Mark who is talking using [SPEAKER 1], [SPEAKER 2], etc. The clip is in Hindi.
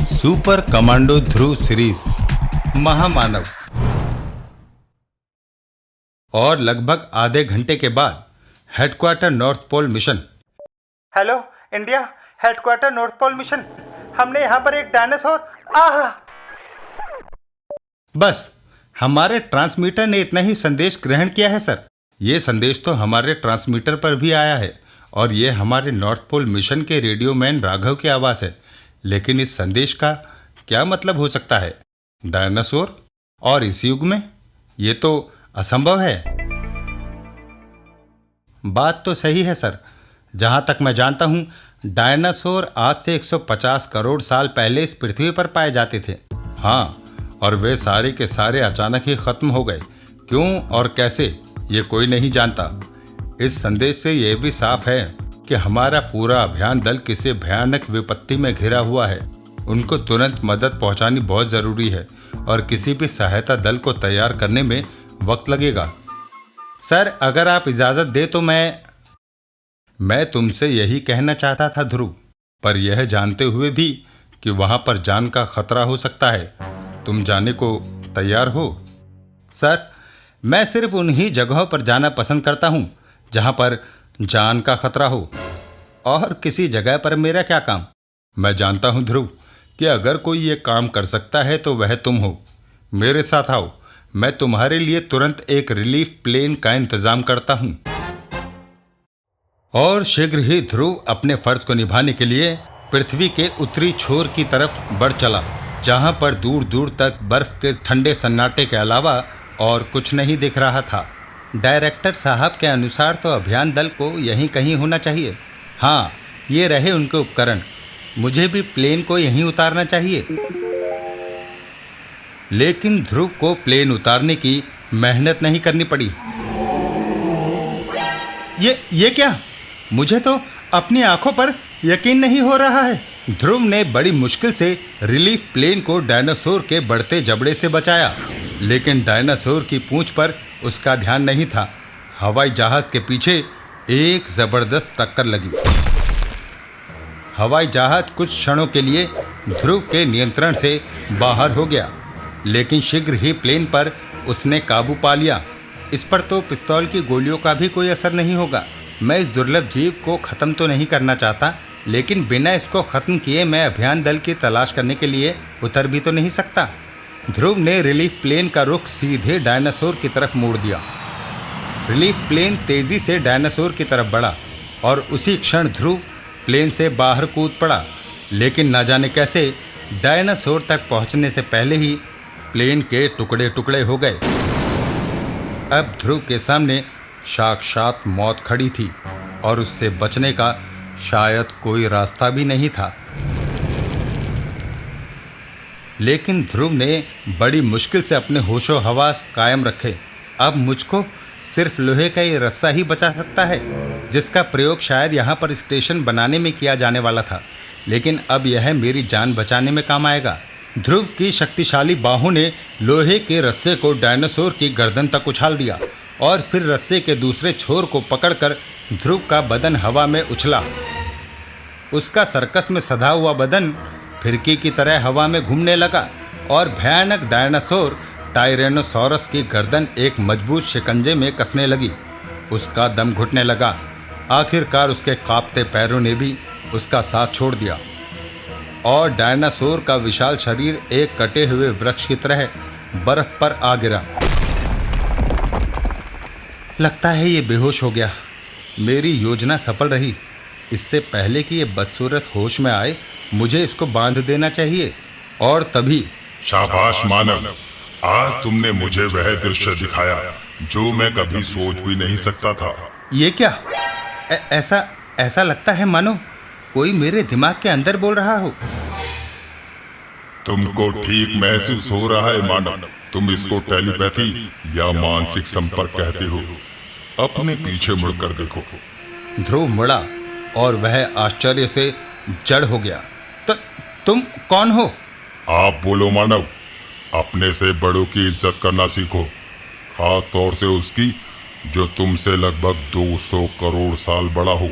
[SPEAKER 1] सुपर कमांडो ध्रुव सीरीज महामानव। और लगभग आधे घंटे के बाद headquarter north pole mission.
[SPEAKER 2] Hello India, headquarter north pole mission. हमने यहाँ पर एक डायनासोर।
[SPEAKER 1] बस हमारे ट्रांसमीटर ने इतना ही संदेश ग्रहण किया है सर। ये संदेश तो हमारे ट्रांसमीटर पर भी आया है और ये हमारे नॉर्थ पोल मिशन के रेडियो मैन राघव की आवाज़ है। लेकिन इस संदेश का क्या मतलब हो सकता है? डायनासोर और इस युग में? ये तो असंभव है। बात तो सही है सर। जहाँ तक मैं जानता हूँ, डायनासोर आज से 150 करोड़ साल पहले इस पृथ्वी पर पाए जाते थे। हाँ, और वे सारे के सारे अचानक ही खत्म हो गए। क्यों और कैसे, ये कोई नहीं जानता। इस संदेश से यह भी साफ है कि हमारा पूरा अभियान दल किसी भयानक विपत्ति में घिरा हुआ है। उनको तुरंत मदद पहुंचानी बहुत जरूरी है और किसी भी सहायता दल को तैयार करने में वक्त लगेगा। सर, अगर आप इजाजत दे तो मैं तुमसे यही कहना चाहता था ध्रुव, पर यह जानते हुए भी कि वहां पर जान का खतरा हो सकता है। तुम जाने को तैयार हो? सर, मैं सिर्फ उन्हीं जगहों पर जाना पसंद करता हूं जहां पर जान का खतरा हो। और किसी जगह पर मेरा क्या काम? मैं जानता हूं ध्रुव कि अगर कोई ये काम कर सकता है तो वह तुम हो। मेरे साथ आओ, मैं तुम्हारे लिए तुरंत एक रिलीफ प्लेन का इंतजाम करता हूं। और शीघ्र ही ध्रुव अपने फर्ज को निभाने के लिए पृथ्वी के उत्तरी छोर की तरफ बढ़ चला, जहां पर दूर दूर तक बर्फ के ठंडे सन्नाटे के अलावा और कुछ नहीं दिख रहा था। डायरेक्टर साहब के अनुसार तो अभियान दल को यहीं कहीं होना चाहिए। हाँ, ये रहे उनके उपकरण। मुझे भी प्लेन को यहीं उतारना चाहिए। लेकिन ध्रुव को प्लेन उतारने की मेहनत नहीं करनी पड़ी। ये क्या? मुझे तो अपनी आंखों पर यकीन नहीं हो रहा है। ध्रुव ने बड़ी मुश्किल से रिलीफ प्लेन को डायनासोर के बढ़ते जबड़े से बचाया, लेकिन डायनासोर की पूंछ पर उसका ध्यान नहीं था। हवाई जहाज के पीछे एक जबरदस्त टक्कर लगी। हवाई जहाज कुछ क्षणों के लिए ध्रुव के नियंत्रण से बाहर हो गया, लेकिन शीघ्र ही प्लेन पर उसने काबू पा लिया। इस पर तो पिस्तौल की गोलियों का भी कोई असर नहीं होगा। मैं इस दुर्लभ जीव को ख़त्म तो नहीं करना चाहता, लेकिन बिना इसको ख़त्म किए मैं अभियान दल की तलाश करने के लिए उतर भी तो नहीं सकता। ध्रुव ने रिलीफ प्लेन का रुख सीधे डायनासोर की तरफ मोड़ दिया। रिलीफ प्लेन तेजी से डायनासोर की तरफ बढ़ा और उसी क्षण ध्रुव प्लेन से बाहर कूद पड़ा। लेकिन न जाने कैसे डायनासोर तक पहुंचने से पहले ही प्लेन के टुकड़े टुकड़े हो गए। अब ध्रुव के सामने साक्षात मौत खड़ी थी और उससे बचने का शायद कोई रास्ता भी नहीं था। लेकिन ध्रुव ने बड़ी मुश्किल से अपने होशो हवास कायम रखे। अब मुझको सिर्फ लोहे का ये रस्सा ही बचा सकता है, जिसका प्रयोग शायद यहाँ पर स्टेशन बनाने में किया जाने वाला था, लेकिन अब यह मेरी जान बचाने में काम आएगा। ध्रुव की शक्तिशाली बाहों ने लोहे के रस्से को डायनासोर की गर्दन तक उछाल दिया और फिर रस्से के दूसरे छोर को पकड़कर ध्रुव का बदन हवा में उछला। उसका सर्कस में सधा हुआ बदन फिरकी की तरह हवा में घूमने लगा और भयानक डायनासोर टायरेनोसॉरस की गर्दन एक मजबूत शिकंजे में कसने लगी। उसका दम घुटने लगा। आखिरकार उसके कांपते पैरों ने भी उसका साथ छोड़ दिया और डायनासोर का विशाल शरीर एक कटे हुए वृक्ष की तरह बर्फ पर आ गिरा। लगता है ये बेहोश हो गया। मेरी योजना सफल रही। इससे पहले कि ये बदसूरत होश में आए, मुझे इसको बांध देना चाहिए। और तभी
[SPEAKER 3] शाबाश मानव, आज तुमने मुझे वह दृश्य दिखाया जो मैं कभी सोच भी नहीं सकता था।
[SPEAKER 1] ये क्या? ऐसा लगता है मानो कोई मेरे दिमाग के अंदर बोल रहा हो।
[SPEAKER 3] तुमको ठीक महसूस हो रहा है मानव। तुम इसको टेलीपैथी या मानसिक संपर्क कहते हो। अपने पीछे मुड़कर देखो।
[SPEAKER 1] ध्रुव मुड़ा और वह आश्चर्य से जड़ हो गया। तुम कौन हो?
[SPEAKER 3] आप बोलो मानव। अपने से बड़ों की इज्जत करना सीखो, खास तौर से उसकी जो तुमसे लगभग 200 करोड़ साल बड़ा हो।